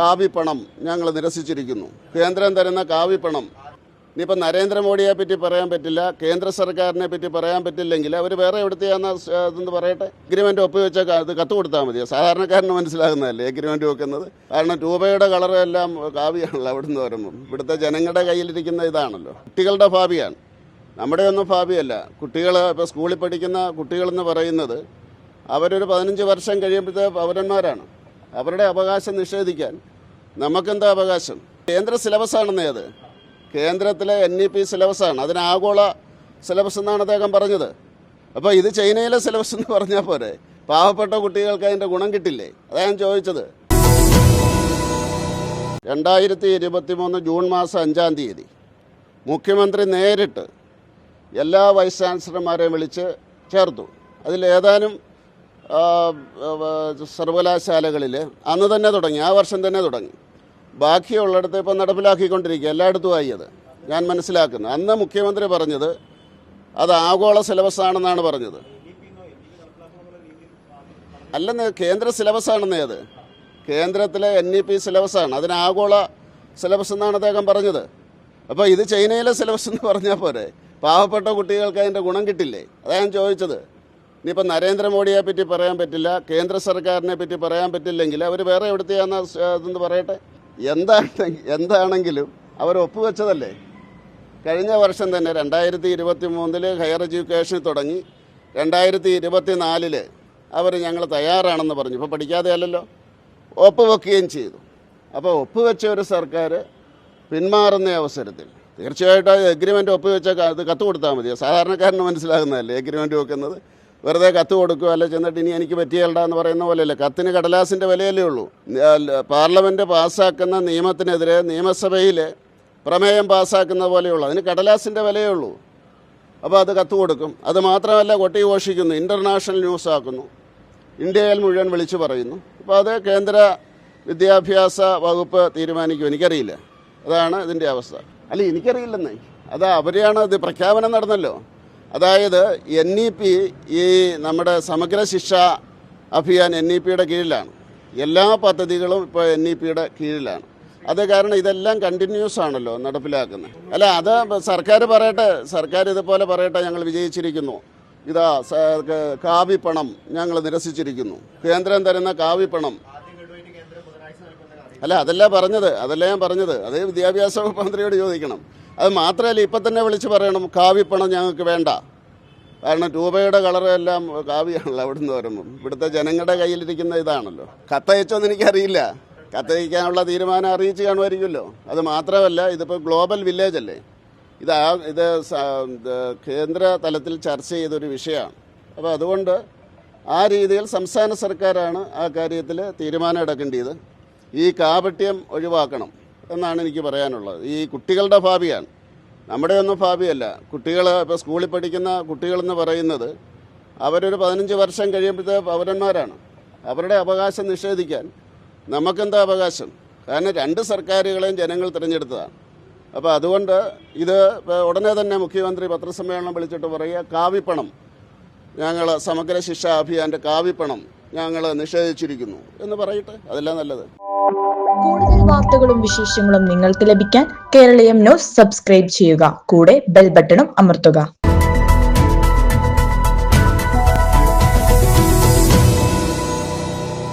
കാവിപ്പണം ഞങ്ങൾ നിരസിച്ചിരിക്കുന്നു. കേന്ദ്രം തരുന്ന കാവിപ്പണം ഇനിയിപ്പോൾ നരേന്ദ്രമോദിയെ പറ്റി പറയാൻ പറ്റില്ല, കേന്ദ്ര സർക്കാരിനെ പറ്റി പറയാൻ പറ്റില്ലെങ്കിൽ അവർ വേറെ എവിടുത്തെയാണെന്ന് ഇതെന്ന് പറയട്ടെ. എഗ്രിമെൻ്റ് ഒപ്പുവെച്ച ഇത് കത്ത് കൊടുത്താൽ മതിയോ? സാധാരണക്കാരന് മനസ്സിലാകുന്നതല്ലേ എഗ്രിമെൻ്റ് വെക്കുന്നത്. കാരണം രൂപയുടെ കളറ് എല്ലാം കാവിയാണല്ലോ അവിടുന്ന് വരുമ്പം. ഇവിടുത്തെ ജനങ്ങളുടെ കയ്യിലിരിക്കുന്ന ഇതാണല്ലോ. കുട്ടികളുടെ ഭാവിയാണ്, നമ്മുടെ ഒന്നും ഭാവിയല്ല. കുട്ടികൾ ഇപ്പോൾ സ്കൂളിൽ പഠിക്കുന്ന കുട്ടികളെന്ന് പറയുന്നത് അവരൊരു 15 വർഷം കഴിയുമ്പോഴത്തെ പൗരന്മാരാണ്. അവരുടെ അവകാശം നിഷേധിക്കാൻ നമുക്കെന്താ അവകാശം? കേന്ദ്ര സിലബസാണെന്നേ അത്. കേന്ദ്രത്തിലെ NEP സിലബസാണ്, അതിന് ആഗോള സിലബസ് എന്നാണ് അദ്ദേഹം പറഞ്ഞത്. അപ്പോൾ ഇത് ചൈനയിലെ സിലബസ് എന്ന് പറഞ്ഞാൽ പോരെ? പാവപ്പെട്ട കുട്ടികൾക്ക് അതിൻ്റെ ഗുണം കിട്ടില്ലേ? അതാ ഞാൻ ചോദിച്ചത്. 2023 ജൂൺ മാസം 5-ാം തീയതി മുഖ്യമന്ത്രി നേരിട്ട് എല്ലാ വൈസ് ചാൻസലർമാരെയും വിളിച്ച് ചേർത്തു. അതിലേതാനും സർവകലാശാലകളിൽ അന്ന് തന്നെ തുടങ്ങി, ആ വർഷം തന്നെ തുടങ്ങി. ബാക്കിയുള്ളിടത്ത് ഇപ്പോൾ നടപ്പിലാക്കിക്കൊണ്ടിരിക്കുക, എല്ലായിടത്തുമായി അത് ഞാൻ മനസ്സിലാക്കുന്നത്. അന്ന് മുഖ്യമന്ത്രി പറഞ്ഞത് അത് ആഗോള സിലബസാണെന്നാണ് പറഞ്ഞത്. അല്ലെന്ന് കേന്ദ്ര സിലബസാണെന്നേ അത്. കേന്ദ്രത്തിലെ NEP സിലബസാണ്, അതിന് ആഗോള സിലബസ് എന്നാണ് അദ്ദേഹം പറഞ്ഞത്. അപ്പോൾ ഇത് ചൈനയിലെ സിലബസ് എന്ന് പറഞ്ഞാൽ പോരെ? പാവപ്പെട്ട കുട്ടികൾക്ക് അതിൻ്റെ ഗുണം കിട്ടില്ലേ? അതാ ഞാൻ ചോദിച്ചത്. ഇനിയിപ്പോൾ നരേന്ദ്രമോദിയെ പറ്റി പറയാൻ പറ്റില്ല, കേന്ദ്ര സർക്കാരിനെ പറ്റി പറയാൻ പറ്റില്ലെങ്കിൽ അവർ വേറെ എവിടുത്തെയാണെന്ന് ഇതെന്ന് പറയട്ടെ. എന്താണെങ്കിലും അവർ ഒപ്പുവെച്ചതല്ലേ. കഴിഞ്ഞ വർഷം തന്നെ 2023 ഹയർ എഡ്യൂക്കേഷൻ തുടങ്ങി, 2024 അവർ ഞങ്ങൾ തയ്യാറാണെന്ന് പറഞ്ഞു. ഇപ്പോൾ പഠിക്കാതെയല്ലല്ലോ, ഒപ്പുവെക്കുകയും ചെയ്തു. അപ്പോൾ ഒപ്പുവെച്ച ഒരു സർക്കാർ പിന്മാറുന്ന അവസരത്തിൽ തീർച്ചയായിട്ടും എഗ്രിമെൻ്റ് ഒപ്പുവെച്ച ഇത് കത്ത് കൊടുത്താൽ മതിയോ? സാധാരണക്കാരന് മനസ്സിലാകുന്നതല്ലേ എഗ്രിമെൻ്റ് വെക്കുന്നത്. വെറുതെ കത്ത് കൊടുക്കുക, അല്ല ചെന്നിട്ട് ഇനി എനിക്ക് പറ്റിയല്ല എന്ന് പറയുന്ന പോലെയല്ലേ. കത്തിന് കടലാസിൻ്റെ വിലയല്ലേ ഉള്ളൂ. പാർലമെൻറ്റ് പാസ്സാക്കുന്ന നിയമത്തിനെതിരെ നിയമസഭയിൽ പ്രമേയം പാസ്സാക്കുന്ന പോലെയുള്ളൂ, അതിന് കടലാസിൻ്റെ വിലയേ ഉള്ളൂ. അപ്പോൾ അത് കത്ത് കൊടുക്കും. അത് മാത്രമല്ല, കൊട്ടി ഘോഷിക്കുന്നു, ഇൻ്റർനാഷണൽ ന്യൂസ് ആക്കുന്നു, ഇന്ത്യയിൽ മുഴുവൻ വിളിച്ചു പറയുന്നു. അപ്പോൾ അത് കേന്ദ്ര വിദ്യാഭ്യാസ വകുപ്പ് തീരുമാനിക്കും. എനിക്കറിയില്ല, അതാണ് ഇതിൻ്റെ അവസ്ഥ. അല്ല, എനിക്കറിയില്ലെന്നേ, അത് അവരെയാണ്. ഇത് പ്രഖ്യാപനം നടന്നല്ലോ. അതായത് NEP ഈ നമ്മുടെ സമഗ്ര ശിക്ഷാ അഭിയാൻ NEPയുടെ കീഴിലാണ്. എല്ലാ പദ്ധതികളും ഇപ്പോൾ NEPയുടെ കീഴിലാണ്. അത് കാരണം ഇതെല്ലാം കണ്ടിന്യൂസ് ആണല്ലോ നടപ്പിലാക്കുന്നത്. അല്ല, അത് സർക്കാർ പറയട്ടെ, സർക്കാർ ഇതുപോലെ പറയട്ടെ, ഞങ്ങൾ വിജയിച്ചിരിക്കുന്നു, ഇതാ കാവിപ്പണം ഞങ്ങൾ നിരസിച്ചിരിക്കുന്നു, കേന്ദ്രം തരുന്ന കാവിപ്പണം. അല്ല, അതല്ല ഞാൻ പറഞ്ഞത്. അത് വിദ്യാഭ്യാസ വകുപ്പ് മന്ത്രിയോട് ചോദിക്കണം. അത് മാത്രമല്ല, ഇപ്പം തന്നെ വിളിച്ച് പറയണം കാവിപ്പണം ഞങ്ങൾക്ക് വേണ്ട. കാരണം രൂപയുടെ കളറ് എല്ലാം കാവിയാണല്ലോ അവിടുന്ന് വരുമ്പം. ഇവിടുത്തെ ജനങ്ങളുടെ കയ്യിലിരിക്കുന്ന ഇതാണല്ലോ. കത്തയച്ചോന്ന് എനിക്കറിയില്ല, കത്തയക്കാനുള്ള തീരുമാനം അറിയിച്ച് കാണുമായിരിക്കുമല്ലോ. അത് മാത്രമല്ല, ഇതിപ്പോൾ ഗ്ലോബൽ വില്ലേജ് അല്ലേ, ഇത് കേന്ദ്ര തലത്തിൽ ചർച്ച ചെയ്തൊരു വിഷയമാണ്. അപ്പോൾ അതുകൊണ്ട് ആ രീതിയിൽ സംസ്ഥാന സർക്കാരാണ് ആ കാര്യത്തിൽ തീരുമാനം എടുക്കേണ്ടത്. ഈ കാപട്യം ഒഴിവാക്കണം എന്നാണ് എനിക്ക് പറയാനുള്ളത്. ഈ കുട്ടികളുടെ ഭാവിയാണ്, നമ്മുടെ ഒന്നും ഭാവിയല്ല. കുട്ടികൾ ഇപ്പോൾ സ്കൂളിൽ പഠിക്കുന്ന കുട്ടികളെന്ന് പറയുന്നത് അവരൊരു 15 വർഷം കഴിയുമ്പോഴത്തെ പൗരന്മാരാണ്. അവരുടെ അവകാശം നിഷേധിക്കാൻ നമുക്കെന്താ അവകാശം? കാരണം 2 സർക്കാരുകളെയും ജനങ്ങൾ തിരഞ്ഞെടുത്തതാണ്. അപ്പോൾ അതുകൊണ്ട് ഇത് ഉടനെ തന്നെ മുഖ്യമന്ത്രി പത്രസമ്മേളനം വിളിച്ചിട്ട് പറയുക, കാവിപ്പണം ഞങ്ങൾ സമഗ്ര ശിക്ഷാ അഭിയാൻ്റെ കാവിപ്പണം ഞങ്ങൾ നിഷേധിച്ചിരിക്കുന്നു എന്ന് പറയട്ടെ. അതെല്ലാം നല്ലത്. കൂടുതൽ വാർത്തകളും വിശേഷങ്ങളും നിങ്ങൾക്ക് ലഭിക്കാൻ കേരളീയം ന്യൂസ് സബ്സ്ക്രൈബ് ചെയ്യുക. കൂടെ ബെൽ ബട്ടണും അമർത്തുക.